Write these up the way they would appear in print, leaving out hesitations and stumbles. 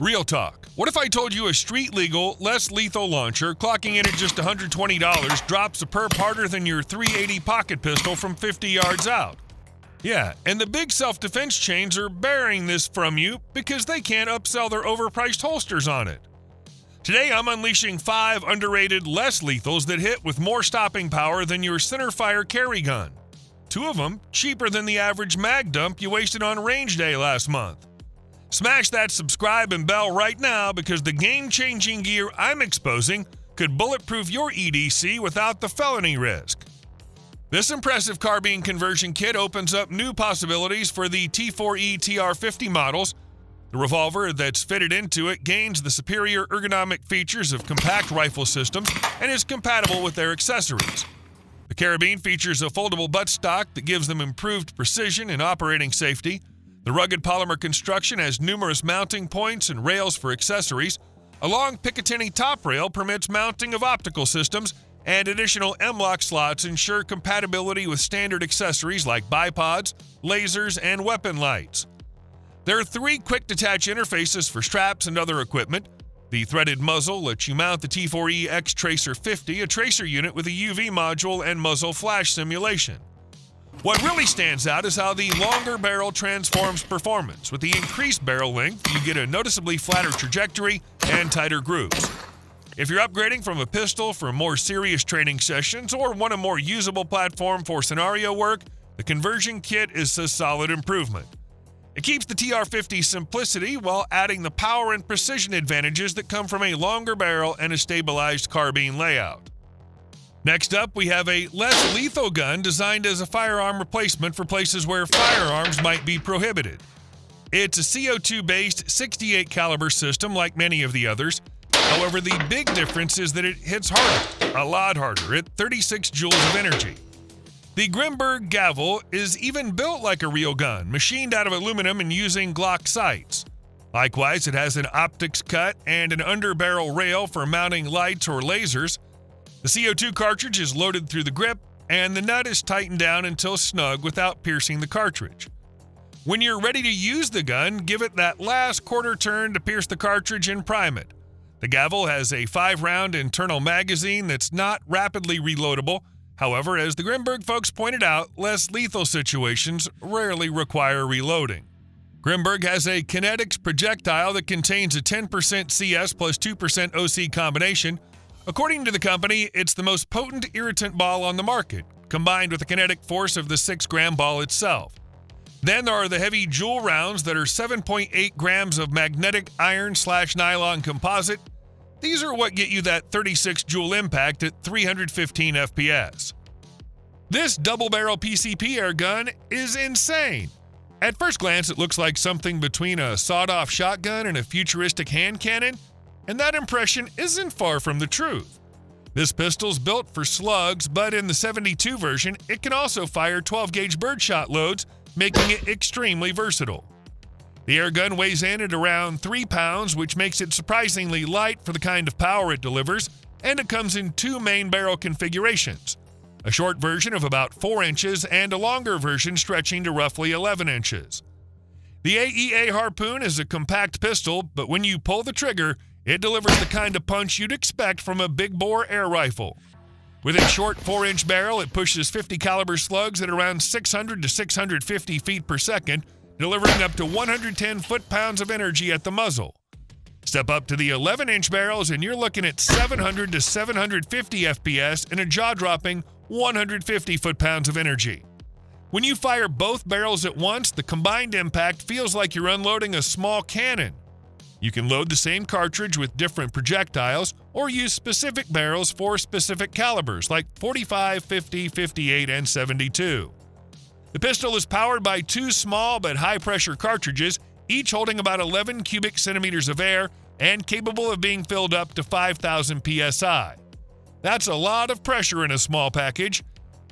Real talk. What if I told you a street-legal, less lethal launcher clocking in at just $120 drops a perp harder than your .380 pocket pistol from 50 yards out? Yeah, and the big self-defense chains are bearing this from you because they can't upsell their overpriced holsters on it. Today, I'm unleashing 5 underrated, less lethals that hit with more stopping power than your centerfire carry gun. 2 of them cheaper than the average mag dump you wasted on range day last month. Smash that subscribe and bell right now because the game-changing gear I'm exposing could bulletproof your EDC without the felony risk. This impressive carbine conversion kit opens up new possibilities for the T4E TR50 models. The revolver that's fitted into it gains the superior ergonomic features of compact rifle systems and is compatible with their accessories. The carabine features a foldable buttstock that gives them improved precision and operating safety. The rugged polymer construction has numerous mounting points and rails for accessories. A long Picatinny top rail permits mounting of optical systems, and additional M-LOK slots ensure compatibility with standard accessories like bipods, lasers, and weapon lights. There are 3 quick-detach interfaces for straps and other equipment. The threaded muzzle lets you mount the T4E X-Tracer 50, a tracer unit with a UV module and muzzle flash simulation. What really stands out is how the longer barrel transforms performance. With the increased barrel length, you get a noticeably flatter trajectory and tighter grooves. If you're upgrading from a pistol for more serious training sessions or want a more usable platform for scenario work, the conversion kit is a solid improvement. It keeps the TR50's simplicity while adding the power and precision advantages that come from a longer barrel and a stabilized carbine layout. Next up, we have a less lethal gun designed as a firearm replacement for places where firearms might be prohibited. It's a CO2-based 68 caliber system like many of the others. However, the big difference is that it hits harder, a lot harder, at 36 joules of energy. The Grimberg gavel is even built like a real gun, machined out of aluminum and using Glock sights. Likewise, it has an optics cut and an underbarrel rail for mounting lights or lasers. The CO2 cartridge is loaded through the grip, and the nut is tightened down until snug without piercing the cartridge. When you're ready to use the gun, give it that last quarter turn to pierce the cartridge and prime it. The gavel has a 5-round internal magazine that's not rapidly reloadable. However, as the Grimberg folks pointed out, less lethal situations rarely require reloading. Grimberg has a kinetics projectile that contains a 10% CS plus 2% OC combination. According to the company, it's the most potent irritant ball on the market, combined with the kinetic force of the 6-gram ball itself. Then there are the heavy Joule rounds that are 7.8 grams of magnetic iron/nylon composite. These are what get you that 36 Joule impact at 315 FPS. This double-barrel PCP air gun is insane. At first glance, it looks like something between a sawed-off shotgun and a futuristic hand cannon, and that impression isn't far from the truth. This pistol's built for slugs, but in the 72 version, it can also fire 12-gauge birdshot loads, making it extremely versatile. The air gun weighs in at around 3 pounds, which makes it surprisingly light for the kind of power it delivers, and it comes in 2 main barrel configurations, a short version of about 4 inches and a longer version stretching to roughly 11 inches. The AEA Harpoon is a compact pistol, but when you pull the trigger, it delivers the kind of punch you'd expect from a big-bore air rifle. With its short 4-inch barrel, it pushes 50 caliber slugs at around 600 to 650 feet per second, delivering up to 110 foot-pounds of energy at the muzzle. Step up to the 11-inch barrels and you're looking at 700 to 750 FPS and a jaw-dropping 150 foot-pounds of energy. When you fire both barrels at once, the combined impact feels like you're unloading a small cannon. You can load the same cartridge with different projectiles or use specific barrels for specific calibers like 45, 50, 58, and 72. The pistol is powered by 2 small but high-pressure cartridges, each holding about 11 cubic centimeters of air and capable of being filled up to 5,000 psi. That's a lot of pressure in a small package.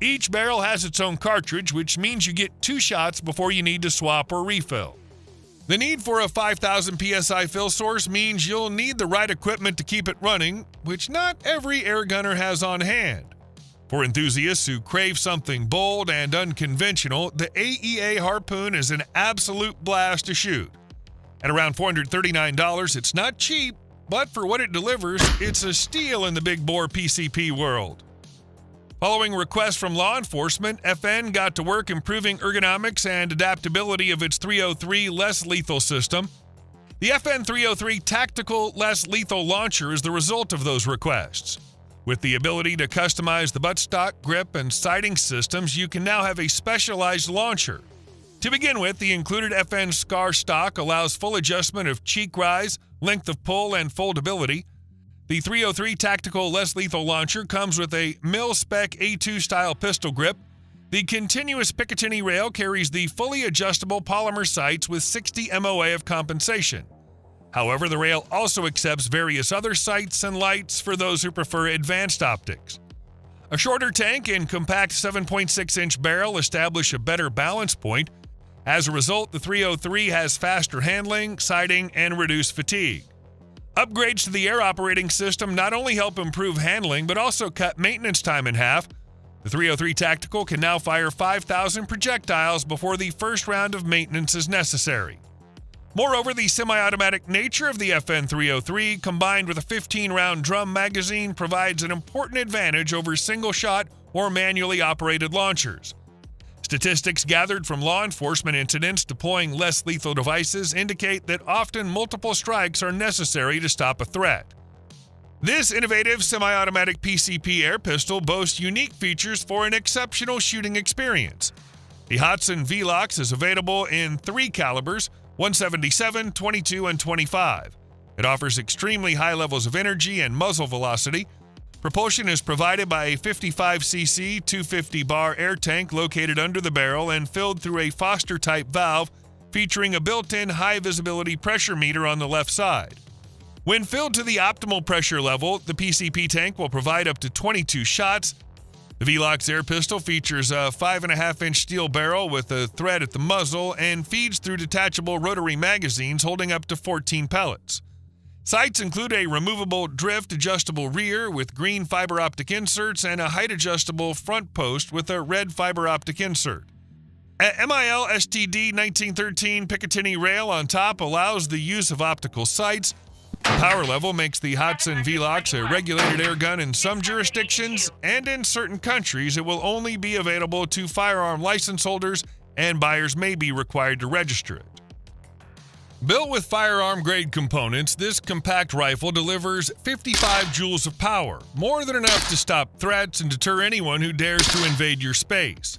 Each barrel has its own cartridge, which means you get 2 shots before you need to swap or refill. The need for a 5,000 psi fill source means you'll need the right equipment to keep it running, which not every air gunner has on hand. For enthusiasts who crave something bold and unconventional, the AEA Harpoon is an absolute blast to shoot. At around $439, it's not cheap, but for what it delivers, it's a steal in the big bore PCP world. Following requests from law enforcement, FN got to work improving ergonomics and adaptability of its 303 less lethal system. The FN 303 Tactical Less Lethal Launcher is the result of those requests. With the ability to customize the buttstock, grip, and sighting systems, you can now have a specialized launcher. To begin with, the included FN SCAR stock allows full adjustment of cheek rise, length of pull, and foldability. The 303 Tactical Less Lethal Launcher comes with a mil-spec A2 style pistol grip. The continuous Picatinny rail carries the fully adjustable polymer sights with 60 MOA of compensation. However, the rail also accepts various other sights and lights for those who prefer advanced optics. A shorter tank and compact 7.6-inch barrel establish a better balance point. As a result, the 303 has faster handling, sighting, and reduced fatigue. Upgrades to the air operating system not only help improve handling, but also cut maintenance time in half. The 303 Tactical can now fire 5,000 projectiles before the first round of maintenance is necessary. Moreover, the semi-automatic nature of the FN 303, combined with a 15-round drum magazine, provides an important advantage over single-shot or manually operated launchers. Statistics gathered from law enforcement incidents deploying less lethal devices indicate that often multiple strikes are necessary to stop a threat. This innovative semi-automatic PCP air pistol boasts unique features for an exceptional shooting experience. The Hudson VLOX is available in 3 calibers, 177, 22, and 25. It offers extremely high levels of energy and muzzle velocity. Propulsion is provided by a 55cc 250-bar air tank located under the barrel and filled through a Foster-type valve featuring a built-in high-visibility pressure meter on the left side. When filled to the optimal pressure level, the PCP tank will provide up to 22 shots. The VLOX air pistol features a 5.5-inch steel barrel with a thread at the muzzle and feeds through detachable rotary magazines holding up to 14 pellets. Sights include a removable drift adjustable rear with green fiber optic inserts and a height adjustable front post with a red fiber optic insert. A MIL STD 1913 Picatinny rail on top allows the use of optical sights. The power level makes the Hudson VLOX a regulated air gun in some jurisdictions, and in certain countries it will only be available to firearm license holders, and buyers may be required to register it. Built with firearm-grade components, this compact rifle delivers 55 joules of power, more than enough to stop threats and deter anyone who dares to invade your space.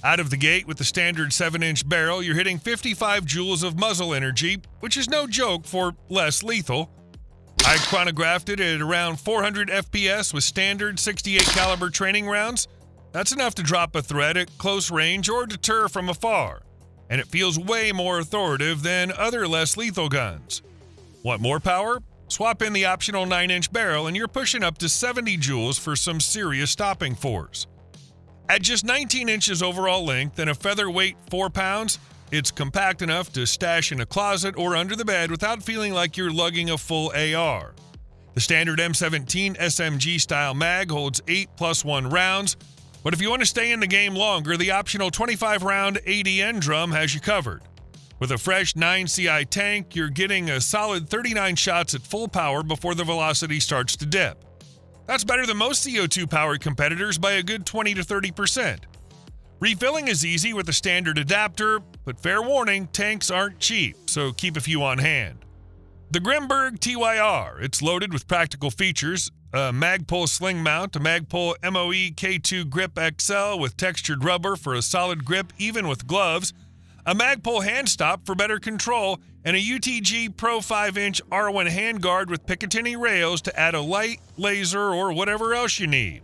Out of the gate with the standard 7-inch barrel, you're hitting 55 joules of muzzle energy, which is no joke for less lethal. I chronographed it at around 400 FPS with standard 68 caliber training rounds. That's enough to drop a threat at close range or deter from afar. And it feels way more authoritative than other less lethal guns. Want more power? Swap in the optional 9-inch barrel and you're pushing up to 70 joules for some serious stopping force. At just 19 inches overall length and a featherweight 4 pounds, it's compact enough to stash in a closet or under the bed without feeling like you're lugging a full AR. The standard M17 SMG style mag holds 8+1 rounds, but if you want to stay in the game longer, the optional 25-round ADN drum has you covered. With a fresh 9CI tank, you're getting a solid 39 shots at full power before the velocity starts to dip. That's better than most CO2-powered competitors by a good 20 to 30%. Refilling is easy with a standard adapter, but fair warning, tanks aren't cheap, so keep a few on hand. The Grimberg TYR, it's loaded with practical features, a Magpul sling mount, a Magpul MOE K2 Grip XL with textured rubber for a solid grip even with gloves, a Magpul hand stop for better control, and a UTG Pro 5-inch R1 handguard with Picatinny rails to add a light, laser, or whatever else you need.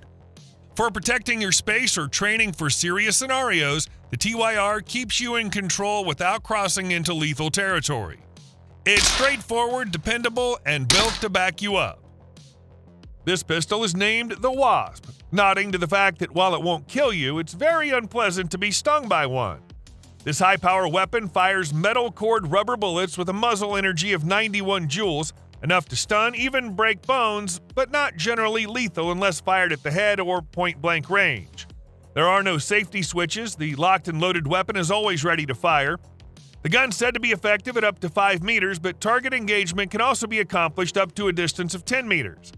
For protecting your space or training for serious scenarios, the TYR keeps you in control without crossing into lethal territory. It's straightforward, dependable, and built to back you up. This pistol is named the Wasp, nodding to the fact that while it won't kill you, it's very unpleasant to be stung by one. This high-power weapon fires metal-cored rubber bullets with a muzzle energy of 91 joules, enough to stun, even break bones, but not generally lethal unless fired at the head or point-blank range. There are no safety switches. The locked and loaded weapon is always ready to fire. The gun's said to be effective at up to 5 meters, but target engagement can also be accomplished up to a distance of 10 meters.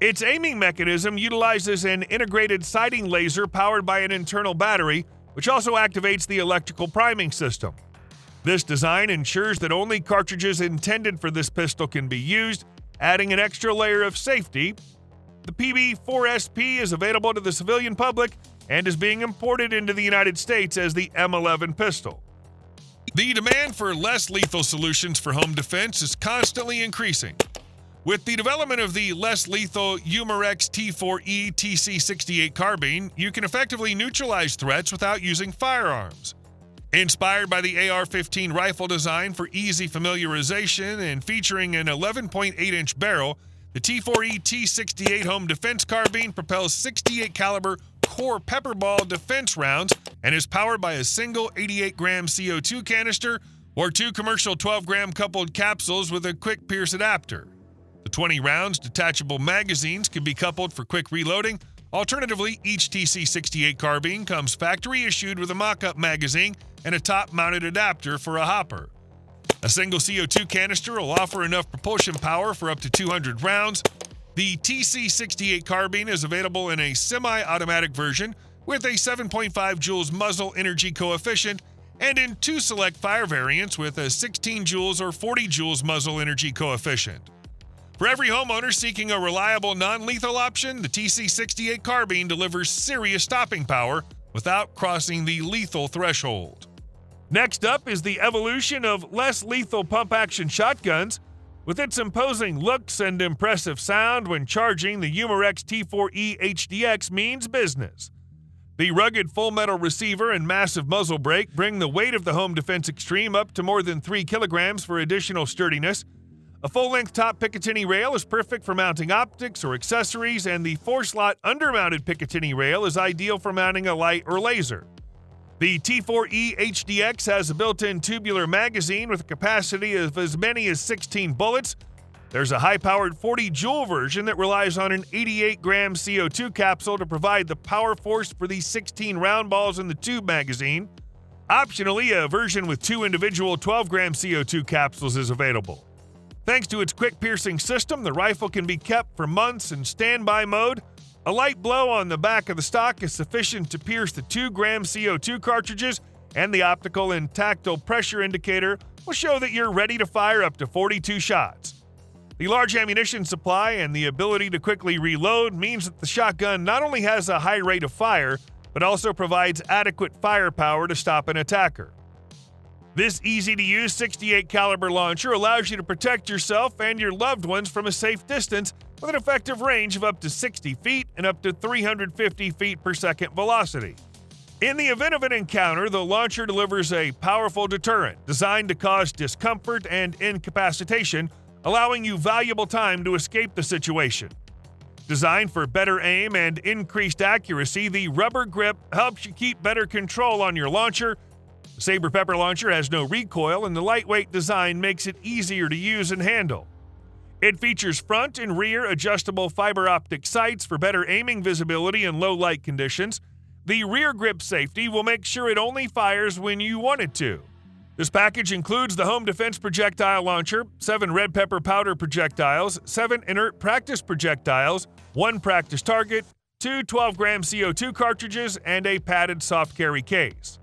Its aiming mechanism utilizes an integrated sighting laser powered by an internal battery, which also activates the electrical priming system. This design ensures that only cartridges intended for this pistol can be used, adding an extra layer of safety. The PB4SP is available to the civilian public and is being imported into the United States as the M11 pistol. The demand for less lethal solutions for home defense is constantly increasing. With the development of the less lethal Umarex T4E TC68 carbine, you can effectively neutralize threats without using firearms. Inspired by the AR-15 rifle design for easy familiarization and featuring an 11.8-inch barrel, the T4E T68 home defense carbine propels 68 caliber core pepperball defense rounds and is powered by a single 88-gram CO2 canister or 2 commercial 12-gram coupled capsules with a quick pierce adapter. The 20 rounds detachable magazines can be coupled for quick reloading. Alternatively, each TC68 carbine comes factory issued with a mock-up magazine and a top-mounted adapter for a hopper. A single CO2 canister will offer enough propulsion power for up to 200 rounds. The TC68 carbine is available in a semi-automatic version with a 7.5 joules muzzle energy coefficient and in 2 select fire variants with a 16 joules or 40 joules muzzle energy coefficient. For every homeowner seeking a reliable non-lethal option, the TC68 carbine delivers serious stopping power without crossing the lethal threshold. Next up is the evolution of less lethal pump-action shotguns. With its imposing looks and impressive sound when charging, the Umarex T4E HDX means business. The rugged full-metal receiver and massive muzzle brake bring the weight of the home defense extreme up to more than 3 kilograms for additional sturdiness. A full-length top Picatinny rail is perfect for mounting optics or accessories, and the 4-slot under-mounted Picatinny rail is ideal for mounting a light or laser. The T4E HDX has a built-in tubular magazine with a capacity of as many as 16 bullets. There's a high-powered 40-joule version that relies on an 88-gram CO2 capsule to provide the power force for the 16 round balls in the tube magazine. Optionally, a version with 2 individual 12-gram CO2 capsules is available. Thanks to its quick-piercing system, the rifle can be kept for months in standby mode. A light blow on the back of the stock is sufficient to pierce the 2-gram CO2 cartridges, and the optical and tactile pressure indicator will show that you're ready to fire up to 42 shots. The large ammunition supply and the ability to quickly reload means that the shotgun not only has a high rate of fire, but also provides adequate firepower to stop an attacker. This easy-to-use 68 caliber launcher allows you to protect yourself and your loved ones from a safe distance with an effective range of up to 60 feet and up to 350 feet per second velocity. In the event of an encounter, the launcher delivers a powerful deterrent designed to cause discomfort and incapacitation, allowing you valuable time to escape the situation. Designed for better aim and increased accuracy, the rubber grip helps you keep better control on your launcher. The Saber Pepper launcher has no recoil, and the lightweight design makes it easier to use and handle. It features front and rear adjustable fiber optic sights for better aiming visibility in low light conditions. The rear grip safety will make sure it only fires when you want it to. This package includes the home defense projectile launcher, 7 red pepper powder projectiles, 7 inert practice projectiles, 1 practice target, 2 12-gram CO2 cartridges, and a padded soft carry case.